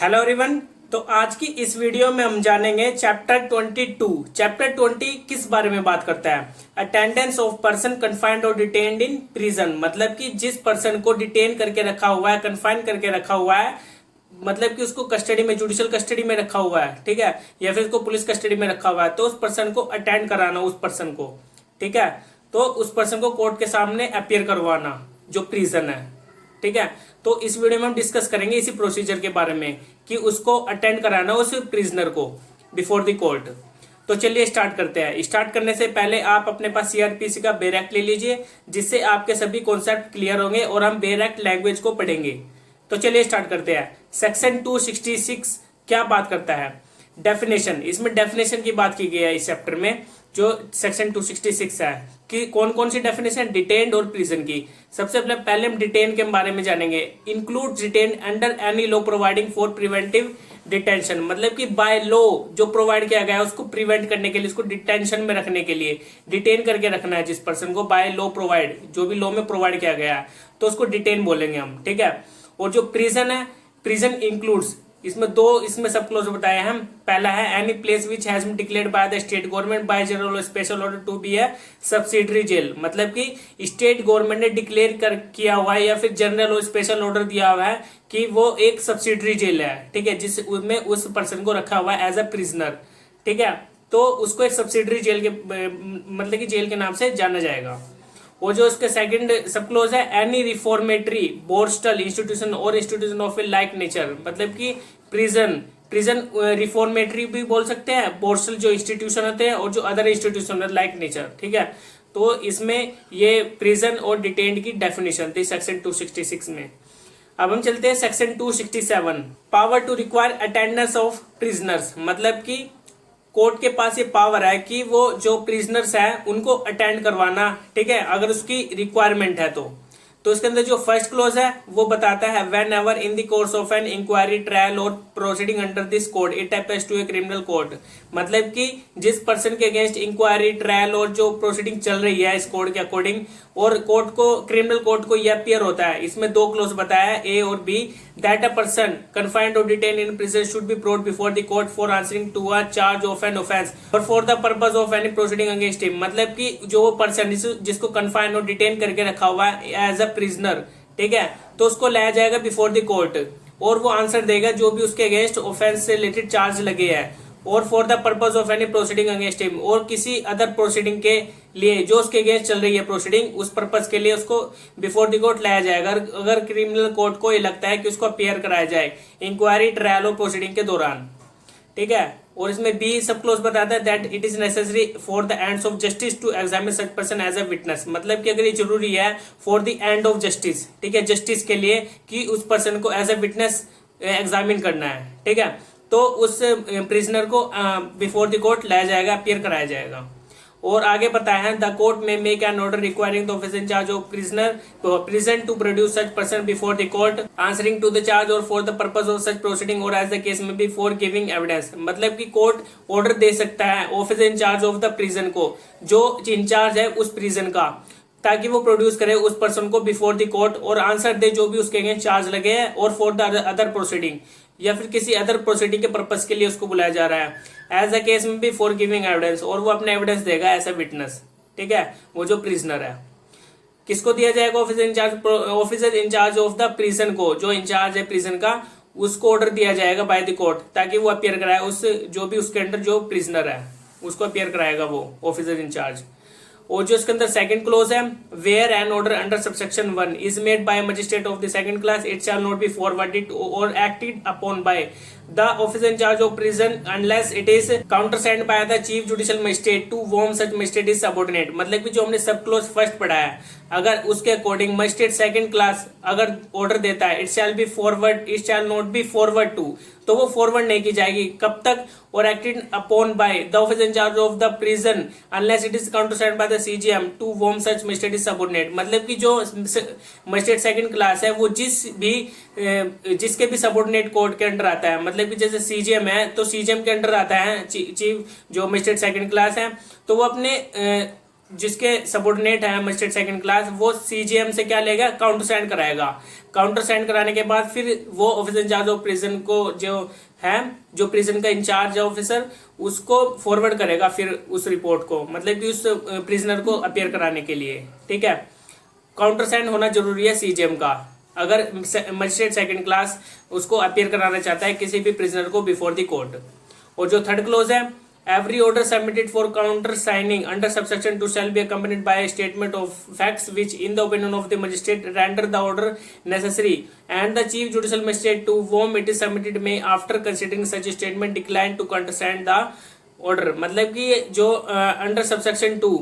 Hello everyone. तो आज की इस वीडियो में हम जानेंगे चैप्टर 22। चैप्टर 20 किस बारे में बात करता है? अटेंडेंस ऑफ पर्सन कन्फाइंड और डिटेन्ड इन प्रिजन, मतलब कि जिस पर्सन को डिटेन करके रखा हुआ है, कन्फाइन करके रखा हुआ है, मतलब कि उसको कस्टडी में, जुडिशियल कस्टडी में रखा हुआ है, ठीक है, या फिर उसको पुलिस कस्टडी में रखा हुआ है, तो उस पर्सन को अटेंड कराना, उस पर्सन को, ठीक है, तो उस पर्सन को कोर्ट के सामने अपीयर करवाना, जो प्रिजन है, ठीक है। तो इस वीडियो में हम डिस्कस करेंगे इसी प्रोसीजर के बारे में कि उसको अटेंड कराना उस प्रिजनर को बिफोर द कोर्ट। तो चलिए स्टार्ट करते हैं। स्टार्ट करने से पहले आप अपने पास सीआरपीसी का बेर एक्ट ले लीजिए, जिससे आपके सभी कॉन्सेप्ट क्लियर होंगे और हम बेर एक्ट लैंग्वेज को पढ़ेंगे। तो चलिए स्टार्ट करते हैं। सेक्शन 266 क्या बात करता है? डेफिनेशन। इसमें डेफिनेशन की बात की गई है इस चैप्टर में, जो सेक्शन 266 है, कि कौन कौन सी डेफिनेशन डिटेन्ड और प्रिजन की। सबसे पहले हम डिटेन के बारे में जानेंगे। Include detain under any law providing for preventive detention, मतलब कि बाय लॉ जो प्रोवाइड किया गया है उसको प्रिवेंट करने के लिए, उसको डिटेंशन में रखने के लिए, डिटेन करके रखना है जिस पर्सन को, बाय लॉ प्रोवाइड, जो भी लॉ में प्रोवाइड किया गया है, तो उसको डिटेन बोलेंगे हम, ठीक है। और जो प्रिजन है, प्रिजन इंक्लूड्स, इसमें सब क्लोज बताए हैं हम। पहला है any place which has been declared by the state government by general और स्पेशल ऑर्डर टू बी है सब्सिडरी जेल, मतलब कि स्टेट गवर्नमेंट ने डिक्लेयर किया हुआ है या फिर जनरल और स्पेशल ऑर्डर दिया हुआ है कि वो एक सब्सिडरी जेल है, ठीक है, जिसमें उस पर्सन को रखा हुआ है एज अ प्रिजनर, ठीक है, तो उसको एक सब्सिडरी जेल के मतलब कि जेल के नाम से जाना जाएगा। और जो उसके सेकंड सब क्लोज है, एनी रिफॉर्मेटरी बोर्स्टल इंस्टीट्यूशन और institution of A like nature, मतलब कि प्रिजन रिफॉर्मेटरी भी बोल सकते हैं, बोर्स्टल जो इंस्टीट्यूशन होते हैं, और जो अदर इंस्टीट्यूशन लाइक नेचर, ठीक है। तो इसमें ये प्रिजन और डिटेन्ड की डेफिनेशन थी सेक्शन 266 में। अब हम चलते हैं section 267, power to require attendance of prisoners, मतलब कि कोर्ट के पास ये पावर है कि वो जो प्रिजनर्स हैं उनको अटेंड करवाना, ठीक है, अगर उसकी रिक्वायरमेंट है तो इसके अंदर जो फर्स्ट क्लोज है वो बताता है whenever in the course of an inquiry trial और proceeding under this code it appears to a criminal court, मतलब कि जिस पर्सन के अगेंस्ट इंक्वायरी ट्रायल और जो प्रोसीडिंग चल रही है इस कोड के अकॉर्डिंग, और कोर्ट को, क्रिमिनल कोर्ट को यह अपियर होता है। इसमें दो क्लोज बताया है, ए और B, that a person confined और detain in prison should be brought before the court for answering to a charge of an offence or for the purpose of any proceeding against him, मतलब कि जो वो person जिसको confined और detain करके रखा हुआ है एज अ प्रिजनर, ठीक है, तो उसको लाया जाएगा बिफोर द कोर्ट और वो आंसर देगा जो भी उसके अगेंस्ट ऑफेंस से रिलेटेड चार्ज लगे हैं, और for the purpose of any proceeding against him, और किसी अदर प्रोसीडिंग के लिए जो उसके अगेंस्ट चल रही है प्रोसीडिंग, उस पर्पस के लिए उसको बिफोर द कोर्ट लाया जाएगा अगर क्रिमिनल कोर्ट को ये लगता है कि उसको अपियर कराया जाए इंक्वायरी ट्रायल और प्रोसीडिंग के दौरान, ठीक है। और इसमें बी सब क्लोज बताता है that it is necessary for the ends of justice to examine such person as a witness, मतलब कि अगर ये जरूरी है for the end of justice, ठीक है, जस्टिस के लिए, कि उस पर्सन को एज अ विटनेस एग्जामिन करना है, ठीक है, तो उस प्रिजनर को बिफोर द कोर्ट लाया जाएगा, अपियर कराया जाएगा। और आगे बताया है the court may make an order requiring the officer in charge of prisoner prison to produce such person before the court answering to the charge or for the purpose of such proceeding or as the case may be for giving evidence, मतलब कि court order दे सकता है officer in charge of the prison को, जो in charge है उस prison का, ताकि वो प्रोड्यूस करे उस पर्सन को बिफोर द कोर्ट और आंसर दे जो भी उसके अगेंस्ट चार्ज लगे हैं, और फॉर द अदर प्रोसीडिंग, या फिर किसी अदर प्रोसीडिंग के पर्पस के लिए उसको बुलाया जा रहा है, एज अ केस में भी फॉर गिविंग एविडेंस, और वो अपने एविडेंस देगा एज अ विटनेस, ठीक है, वो जो प्रिजनर है। किसको दिया जाएगा? Officer in charge of the prison को, जो इंचार्ज है प्रिजन का, उसको ऑर्डर दिया जाएगा बाय द कोर्ट, ताकि वो अपियर कराए उस जो भी उसके अंडर जो प्रिजनर है उसको अपियर कराएगा वो ऑफिसर इंचार्ज। और जो इसके अंदर सेकंड क्लोज है, where an order under subsection 1 is made by magistrate of the second class it shall not be forwarded or acted upon by the officer in charge of prison unless it is countersigned by the chief judicial magistrate to whom such magistrate is subordinate, मतलब कि जो हमने सब close first पढ़ा है, अगर उसके according magistrate second class अगर ऑर्डर देता है, it shall not be forward to, तो वो फॉरवर्ड नहीं की जाएगी, कब तक? Or acted upon by the officer in charge of the prison unless it is countersigned by the CGM to whom such magistrate is subordinate, मतलब कि जो मजिस्ट्रेट सेकंड क्लास है वो जिसके भी सबऑर्डिनेट कोर्ट के अंडर आता है, मतलब कि जैसे सीजीएम है तो सीजीएम के अंडर आता है चीफ जो मजिस्ट्रेट सेकंड क्लास है, तो वो अपने जिसके सबॉर्डिनेट है मजिस्ट्रेट सेकंड क्लास, वो सीजीएम से क्या लेगा, काउंटर साइन कराएगा। काउंटर साइन कराने के बाद फिर वो ऑफिसर इंचार्ज ऑफ प्रिजन को जो प्रिजन का इंचार्ज है ऑफिसर, उसको फॉरवर्ड करेगा फिर उस रिपोर्ट को, मतलब कि उस प्रिजनर को अपियर कराने के लिए। ठीक है, काउंटर साइन होना जरूरी है सीजीएम का, अगर मजिस्ट्रेट सेकंड क्लास उसको अपियर कराना चाहता है किसी भी प्रिजनर को बिफोर द कोर्ट। और जो थर्ड क्लोज है, every order submitted for counter signing under subsection 2 shall be accompanied by a statement of facts which in the opinion of the magistrate render the order necessary, and the chief judicial magistrate to whom it is submitted may after considering such a statement decline to countersign the order। मतलब कि जो under subsection 2,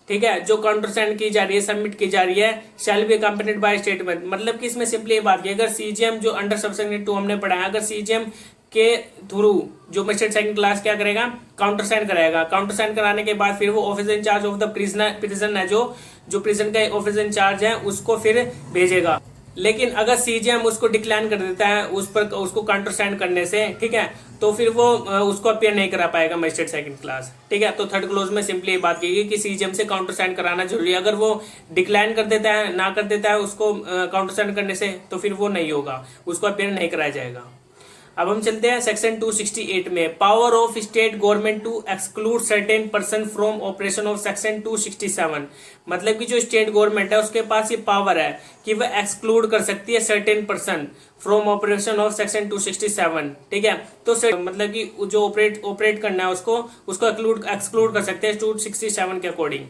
ठीक है, जो counter sign की जा रही है, सबमिट की जा रही है, shall be accompanied by statement. मतलब कि इसमें सिंपली ये बात की, अगर सीजीएम जो अंडर सबसेक्शन 2 हमने पढ़ा है, अगर सीजीएम के थ्रू जो मजिस्ट्रेट सेकंड क्लास क्या करेगा, काउंटर साइन कराएगा। काउंटर साइन कराने के बाद फिर वो officer in charge of the prison है, जो प्रिजन का ऑफिसर इंचार्ज है, उसको फिर भेजेगा। लेकिन अगर सीजीएम उसको डिक्लाइन कर देता है उसको काउंटर साइन करने से, ठीक है, तो फिर वो उसको अपियर नहीं करा पाएगा मजिस्ट्रेट सेकंड क्लास। ठीक है, तो थर्ड क्लोज में सिंपली ये बात की गई कि सीजीएम से काउंटर साइन कराना जरूरी है। अगर वो डिक्लाइन कर देता है, ना कर देता है उसको काउंटर साइन करने से, तो फिर वो नहीं होगा, उसको अपियर नहीं कराया जाएगा। अब हम चलते हैं सेक्शन 268 में, power of state government to exclude certain person from operation of section 267। मतलब कि जो स्टेट गवर्नमेंट है उसके पास ये पावर है कि वह एक्सक्लूड कर सकती है certain person from operation of section 267। ठीक है, तो मतलब कि जो ऑपरेट करना है उसको एक्सक्लूड कर सकते हैं 267 के अकॉर्डिंग।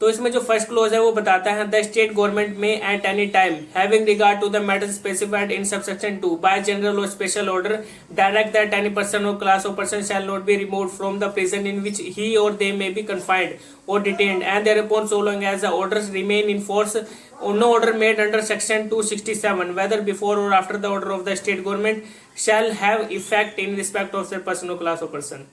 तो इसमें जो फर्स्ट क्लोज है वो बताता है, the state government may at any time having regard to the matter specified in subsection 2 by general और special order direct that any person और class of person shall not be removed from the prison in which he or they may be confined or detained and thereupon so long as the orders remain in force or no order made under section 267 whether before or after the order of the state government shall have effect in respect of the person or class of person।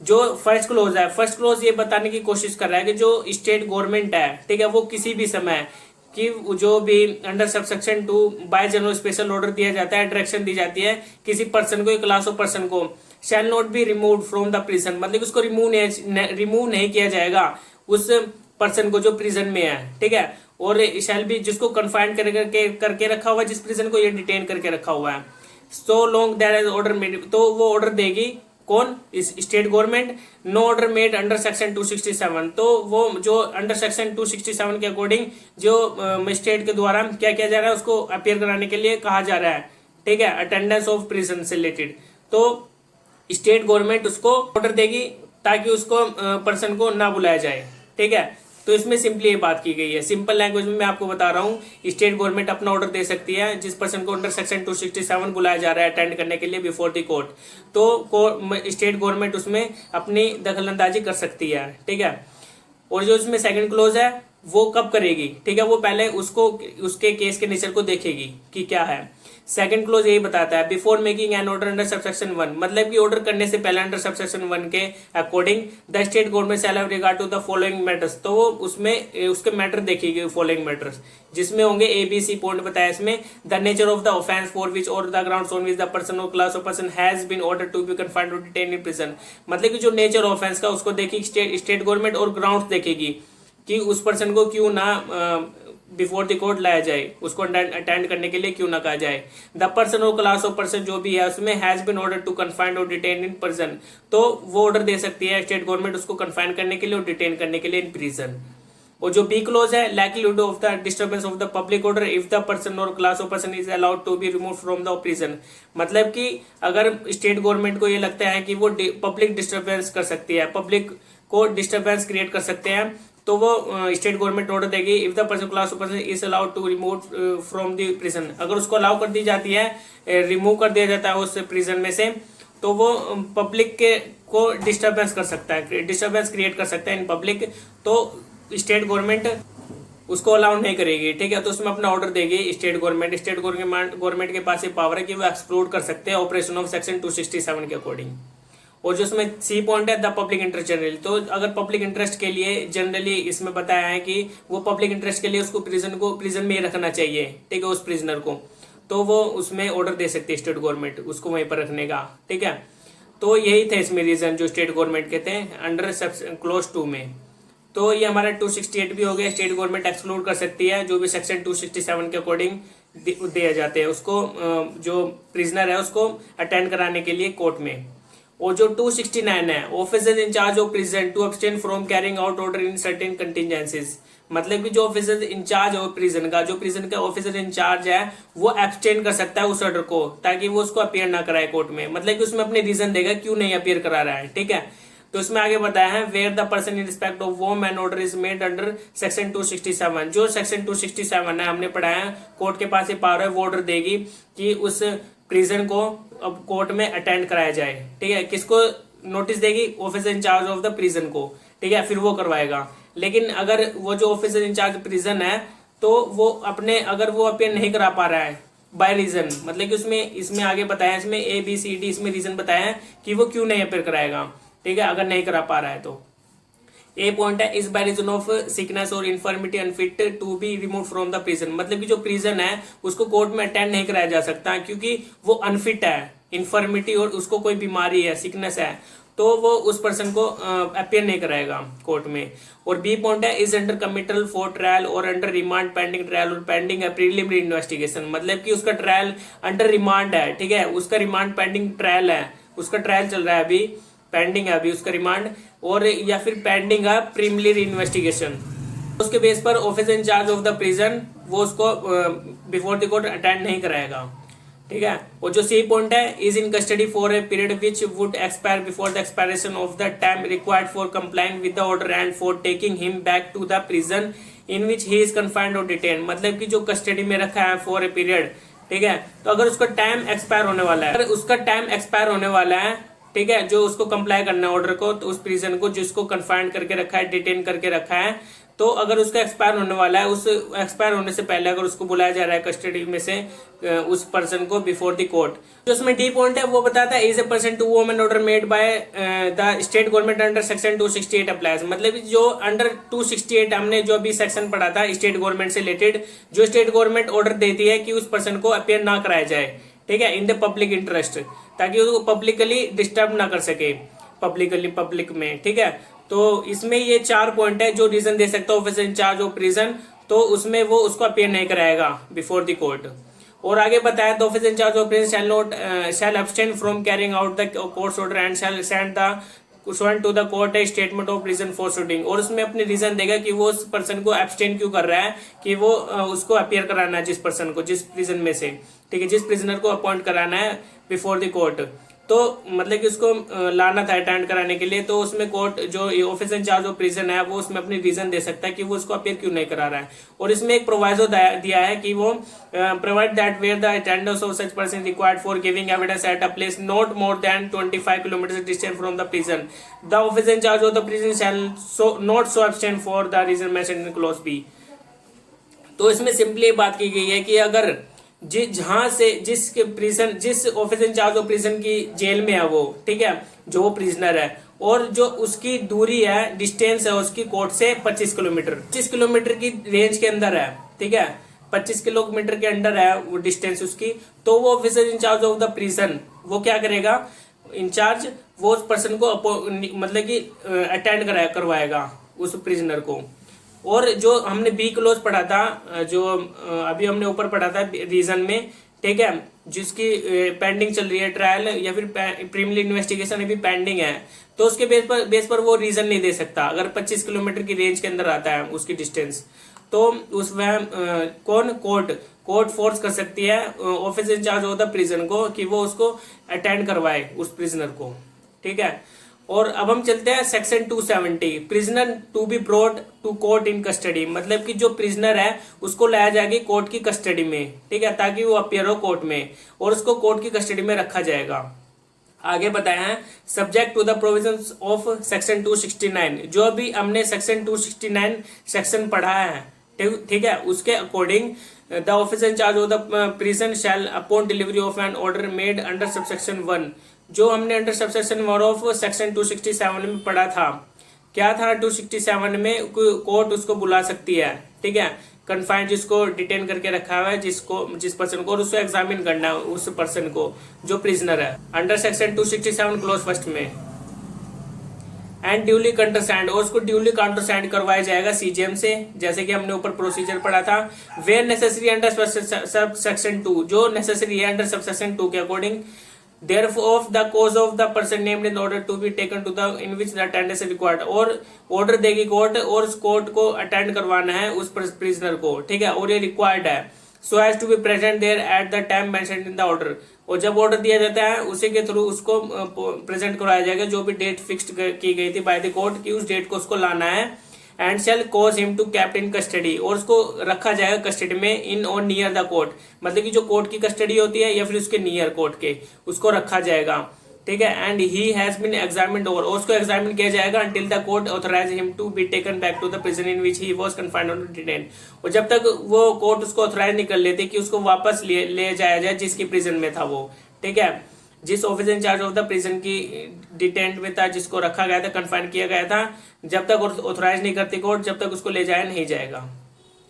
जो first close है, first close ये बताने की कोशिश कर रहा है कि जो स्टेट गवर्नमेंट है, ठीक है, वो किसी भी समय कि जो भी under subsection 2 by general special order दिया जाता है, डायरेक्शन दी जाती है किसी पर्सन को, क्लास ऑफ पर्सन को, शैल not be removed from the prison, मतलब उसको रिमूव नहीं किया जाएगा उस पर्सन को जो प्रिजन में है। ठीक है, और शैल बी जिसको कन्फाइंड करके रखा हुआ है, जिस प्रिजन को ये डिटेन करके रखा हुआ है, so long that is order made, तो वो ऑर्डर देगी कौन, इस state government. No order made under section 267, तो वो जो अंडर सेक्शन 267 के अकॉर्डिंग जो मजिस्ट्रेट के द्वारा क्या किया जा रहा है, उसको अपियर कराने के लिए कहा जा रहा है। ठीक है, अटेंडेंस ऑफ प्रिजन से रिलेटेड, तो स्टेट गवर्नमेंट उसको ऑर्डर देगी ताकि उसको पर्सन को ना बुलाया जाए। ठीक है, तो इसमें सिंपली ये बात की गई है, सिंपल लैंग्वेज में मैं आपको बता रहा हूँ। स्टेट गवर्नमेंट अपना ऑर्डर दे सकती है जिस पर्सन को अंडर सेक्शन 267 बुलाया जा रहा है अटेंड करने के लिए बिफोर द कोर्ट, तो स्टेट गवर्नमेंट उसमें अपनी दखलंदाजी कर सकती है। ठीक है, और जो इसमें सेकंड क्लोज है वो कब करेगी, ठीक है, वो पहले उसके केस के नेचर को देखेगी कि क्या है। सेकंड क्लोज यही बताता है, before making an order under subsection 1, मतलब कि ऑर्डर करने से पहले अंडर सबसेक्शन 1 के according the state government shall have regard to the following matters, तो वो उसमें उसके मैटर देखेगी, फॉलोइंग मैटर्स, जिसमें होंगे ABC पॉइंट बताया इसमें, the nature of the offence for which or the grounds on which the person और class of person has been order to be confined और डिटेन इन प्रिजन, मतलब कि जो नेचर ऑफेंस का उसको देखेगी स्टेट गवर्नमेंट, और ग्राउंड्स देखेगी कि उस पर्सन को क्यों ना बिफोर द कोर्ट लाया जाए, उसको अटेंड करने के लिए क्यों ना कहा जाए। द पर्सन और क्लास ऑफ पर्सन जो भी है उसमें has been order to confined और डिटेन इन प्रिजन, तो वो ऑर्डर दे सकती है स्टेट गवर्नमेंट उसको कन्फाइन करने के लिए और डिटेन करने के लिए इन प्रिजन। और जो बी क्लोज है, likelihood of the disturbance of the public order if the person और class of person is allowed to be remove from the prison, मतलब कि अगर स्टेट गवर्नमेंट को ये लगता है कि वो पब्लिक डिस्टर्बेंस कर सकती है, पब्लिक को डिस्टर्बेंस क्रिएट कर सकते हैं, तो वो स्टेट गवर्नमेंट ऑर्डर देगी if the person class of person is allowed to remove from the prison, अगर उसको अलाउ कर दी जाती है, रिमूव कर दिया जाता है उस प्रिजन में से, तो वो पब्लिक के को डिस्टर्बेंस कर सकता है, डिस्टर्बेंस क्रिएट कर सकता है इन पब्लिक, तो स्टेट गवर्नमेंट उसको अलाउ नहीं करेगी। ठीक है, तो उसमें अपना ऑर्डर देगी स्टेट गवर्नमेंट। स्टेट गवर्नमेंट के पास ये पावर है कि वो एक्सक्लूड कर सकते हैं ऑपरेशन ऑफ सेक्शन 267 के अकॉर्डिंग। और जो इसमें सी पॉइंट है, द पब्लिक इंटरेस्ट जनरली, तो अगर पब्लिक इंटरेस्ट के लिए जनरली इसमें बताया है कि वो पब्लिक इंटरेस्ट के लिए उसको प्रिजन में रखना चाहिए, ठीक है, उस प्रिजनर को, तो वो उसमें ऑर्डर दे सकती है स्टेट गवर्नमेंट उसको वहीं पर रखने का। ठीक है, तो यही थे इसमें रीजन जो स्टेट गवर्नमेंट के थे अंडर क्लोज 2 में। तो ये हमारा 268 भी हो गया। स्टेट गवर्नमेंट एक्सक्लूड कर सकती है जो भी सेक्शन 267 के अकॉर्डिंग दिए जाते हैं उसको, जो प्रिजनर है उसको अटेंड कराने के लिए कोर्ट में। और जो 269 है, officer in charge of prison to abstain from carrying out order in certain contingencies, मतलब कि जो ऑफिसर इंचार्ज हो प्रिजन का, जो प्रिजन का ऑफिसर इंचार्ज है वो एब्सटेन कर सकता है उस ऑर्डर को, ताकि वो उसको अपीयर ना कराए कोर्ट में, मतलब कि उसमें अपने रीजन देगा क्यों नहीं अपीयर करा रहा है। ठीक है, तो इसमें आगे बताया है where the person in respect of whom an order is made under section 267, जो सेक्शन 267 है हमने पढ़ा है, कोर्ट के पास ये पावर है, वो ऑर्डर देगी कि उस प्रिजन को अब कोर्ट में अटेंड कराया जाए। ठीक है, किसको नोटिस देगी? Officer in charge of the prison को। ठीक है, फिर वो करवाएगा। लेकिन अगर वो जो ऑफिसर इंचार्ज प्रिजन है तो वो अपने, अगर वो अपीयर नहीं करा पा रहा है बाय रीजन, मतलब कि उसमें इसमें आगे बताया, इसमें ABCD इसमें रीजन बताया है कि वो क्यों नहीं अपीयर कराएगा। ठीक है, अगर नहीं करा पा रहा है तो ए पॉइंट है is by reason of sickness or infirmity unfit to be remove from the prison, मतलब कि जो प्रिजन है उसको कोर्ट में अटेंड नहीं कराया जा सकता क्योंकि वो अनफिट है, इन्फर्मिटी और उसको कोई बीमारी है, सिकनेस है, तो वो उस पर्सन को अपीयर नहीं कराएगा कोर्ट में। और बी पॉइंट है is under committal for trial और अंडर रिमांड पेंडिंग ट्रायल और पेंडिंग है प्रीलिमिनरी इन्वेस्टिगेशन, मतलब कि उसका ट्रायल अंडर रिमांड है। ठीक है, उसका रिमांड पेंडिंग ट्रायल है, उसका ट्रायल चल रहा है अभी, पेंडिंग है अभी उसका रिमांड, और या फिर पेंडिंग है प्रीलिमिनरी इन्वेस्टिगेशन। उसके बेस पर officer in charge of the prison वो उसको बिफोर द कोर्ट अटेंड नहीं कराएगा। ठीक है, और जो सी पॉइंट है is in custody for a period which would expire before the expiration of the time required for complying with the order and for taking him back to the prison in which he is confined और detain, मतलब कि जो custody में रखा है for a period. ठीक है, तो अगर उसका टाइम एक्सपायर होने वाला है, अगर उसका टाइम एक्सपायर होने वाला है, ठीक है, जो उसको कंप्लाई करना है ऑर्डर को, तो उस प्रिजन को जिसको कन्फाइंड करके रखा है, डिटेन करके रखा है, तो अगर उसका एक्सपायर होने वाला है, उस एक्सपायर होने से पहले अगर उसको बुलाया जा रहा है कस्टडी में से उस पर्सन को बिफोर द कोर्ट। जो उसमें डी पॉइंट है वो बताता है is a person to whom an order made by the state government under section 268 applies, मतलब जो अंडर 268 हमने जो भी सेक्शन पढ़ा था स्टेट गवर्नमेंट से रिलेटेड, जो स्टेट गवर्नमेंट ऑर्डर देती है कि उस पर्सन को अपीयर ना कराया जाए। ठीक है, इन द पब्लिक इंटरेस्ट, ताकि वो पब्लिकली डिस्टर्ब ना कर सके पब्लिक में। ठीक है, तो इसमें ये 4 पॉइंट है जो रीजन दे सकता है ऑफिसर इंचार्ज ऑफ प्रिजन, तो उसमें वो उसको अपीयर नहीं कराएगा बिफोर द कोर्ट। और आगे बताया the officer in charge of prison shall abstain from carrying out the court order and shall send the to the court a statement of reason for shooting, और उसमें अपने रीजन देगा कि वो उस पर्सन को एब्सटेन क्यों कर रहा है, कि वो उसको अपीयर कराना है जिस पर्सन को, जिस प्रिजन में से, ठीक है, जिस प्रिजनर को अपॉइंट कराना है बिफोर द कोर्ट, तो मतलब कि उसको लाना था अटेंड कराने के लिए, तो उसमें कोर्ट जो ऑफिसर इंचार्ज ऑफ प्रिजन है वो उसमें अपनी रीजन दे सकता है कि वो उसको अपीयर क्यों नहीं करा रहा है। और इसमें एक प्रोवाइजो दिया है कि वो provide that where the attendance of such person required for giving evidence at a place not more than 25 kilometre distance from the prison, the officer in charge of the prison shall not so abstain for the reason mentioned in clause B. तो इसमें simply बात की गई है कि अगर जहां से जिस ऑफिसर इंचार्ज ऑफ प्रिजन की जेल में है वो, ठीक है, जो वो प्रिजनर है, और जो उसकी दूरी है, डिस्टेंस है उसकी कोर्ट से 25 किलोमीटर, 25 किलोमीटर की रेंज के अंदर है। ठीक है, 25 किलोमीटर के अंदर है वो डिस्टेंस उसकी, तो वो officer in charge of the prison वो क्या करेगा, इंचार्ज वो उस पर्सन को मतलब कि अटेंड करवाएगा उस प्रिजनर को। और जो हमने बी क्लोज पढ़ा था, जो अभी हमने ऊपर पढ़ा था रीजन में, ठीक है, जिसकी पेंडिंग चल रही है ट्रायल या फिर प्रीलिमिनरी इन्वेस्टिगेशन अभी पेंडिंग है, तो उसके बेस पर वो रीजन नहीं दे सकता। अगर 25 किलोमीटर की रेंज के अंदर आता है उसकी डिस्टेंस, तो उसमें कौन कोर्ट फोर्स कर सकती है officer in charge of the prison को कि वो उसको अटेंड करवाए उस प्रिजनर को। ठीक है, और अब हम चलते हैं section 270, prisoner to be brought to court in custody, मतलब कि जो प्रिजनर है उसको लाया जाएगा कोर्ट की कस्टडी में, ठीक है, ताकि वो अपीयर हो कोर्ट में, और उसको कोर्ट की कस्टडी में रखा जाएगा। आगे बताया है subject to the provisions of section 269, जो अभी हमने सेक्शन 269 सेक्शन पढ़ा है, ठीक है, उसके according the officer in charge of the prison shall upon delivery of an order made under subsection 1, जो हमने अंडर सबसेक्शन 1 ऑफ सेक्शन 267 में पढ़ा था, क्या था 267 में, कोर्ट उसको बुला सकती है, ठीक है, कन्फाइंड जिसको डिटेन करके रखा हुआ है, जिस पर्सन को, और उसको एग्जामिन करना है उस पर्सन को जो प्रिजनर है, अंडर सेक्शन 267 क्लोज फर्स्ट में। एंड ड्यूली काउंटरसाइंड, और उसको ड्यूली काउंटरसाइंड करवाया जाएगा सीजीएम से, जैसे कि हमने ऊपर प्रोसीजर पढ़ा था। Where necessary under subsection 2, जो नेसेसरी है अंडर सब सेक्शन 2 के according. Therefore, the cause of the person named in order to be taken to the in which the attendance is required, और order देगी court और उस court को attend करवाना है उस प्रिजनर को, ठीक है, और ये रिक्वायर्ड है। So has to be present there at the time mentioned in the order, और जब ऑर्डर दिया जाता है उसी के थ्रू उसको प्रेजेंट करवाया जाएगा, जो भी डेट फिक्स्ड की गई थी बाय द कोर्ट की उस डेट को उसको लाना है। And shall cause him to kept in custody, और उसको रखा जाएगा कस्टडी में इन और नियर द कोर्ट, मतलब कि जो कोर्ट की कस्टडी होती है या फिर उसके नियर कोर्ट के उसको रखा जाएगा, ठीक है। And he has been examined, और उसको एग्जामिन किया जाएगा until the court authorise him to be taken back to the prison in which he was confined और डिटेन्ड, और जब तक वो कोर्ट उसको ऑथराइज नहीं कर लेती कि उसको वापस ले जाया जाए जिसकी प्रिजन में था वो, ठीक है, जिस officer in charge of the prison की डिटेंट में था, जिसको रखा गया था, कन्फाइन किया गया था, जब तक ऑथराइज नहीं करती कोर्ट जब तक उसको ले जाया नहीं जाएगा,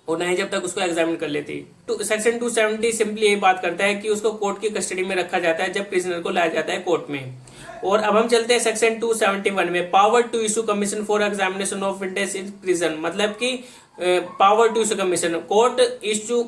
और नहीं जब तक उसको एग्जामिन कर लेती। तो सेक्शन 270 सिंपली यही बात करता है कि उसको कोर्ट की कस्टडी में रखा जाता है जब प्रिजनर को लाया जाता है कोर्ट में। और अब हम चलते हैं सेक्शन 271 में, power to issue commission for examination of witness in prison, मतलब कि power to issue commission, court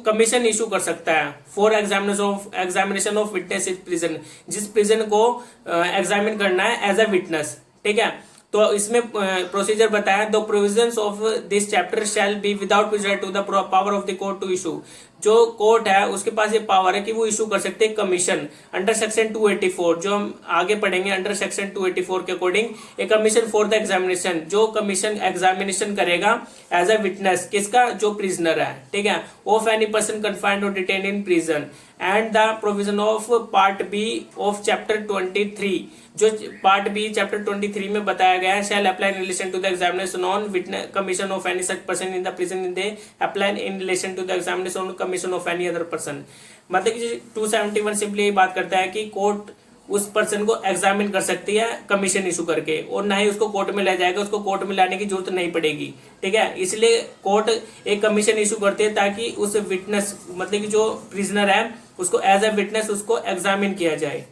commission issue कर सकता है for examination of witness in prison, जिस प्रिजन को एग्जामिन करना है एज अ विटनेस, ठीक है। तो इसमें प्रोसीजर बताया, the provisions of this chapter shall be without prejudice to the power of the court to issue, जो कोर्ट है उसके पास ये पावर है कि वो इशू कर सकते हैं कमीशन अंडर सेक्शन 284, जो हम आगे पढ़ेंगे अंडर सेक्शन 284 के according, a commission for the examination, जो कमीशन एग्जामिनेशन करेगा एज अ विटनेस, किसका, जो प्रिजनर है, ठीक है, ऑफ एनी पर्सन कन्फाइंड और detained in prison, and the provision of part B of chapter 23, जो पार्ट बी चैप्टर 23 में बताया गया है, shall apply in relation to the examination on witness commission of any such person in the prison in they apply in relation to the examination on commission of any other person, मतलब कि 271 simply ये बात करता है कि court उस person को examine कर सकती है कमीशन इशू करके, और ना ही उसको कोर्ट में ले जाएगा, उसको कोर्ट में लाने की जरूरत नहीं पड़ेगी, ठीक है। इसलिए कोर्ट एक कमीशन इशू करती है ताकि उस विटनेस, मतलब कि जो प्रिजनर है उसको एज ए विटनेस उसको एग्जामिन किया जाए,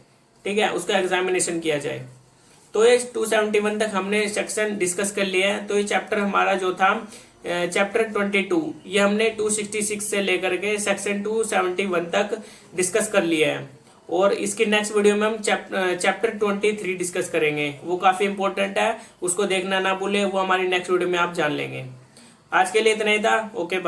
ठीक है, उसका एग्जामिनेशन किया जाए। तो ये 271 तक हमने सेक्शन डिस्कस कर लिया है। तो ये चैप्टर हमारा जो था चैप्टर 22, ये हमने 266 से लेकर के सेक्शन 271 तक डिस्कस कर लिया है, और इसकी नेक्स्ट वीडियो में हम चैप्टर 23 डिस्कस करेंगे, वो काफी इंपॉर्टेंट है, उसको देखना ना भूले, वो हमारी नेक्स्ट वीडियो में आप जान लेंगे। आज के लिए इतना ही था, ओके।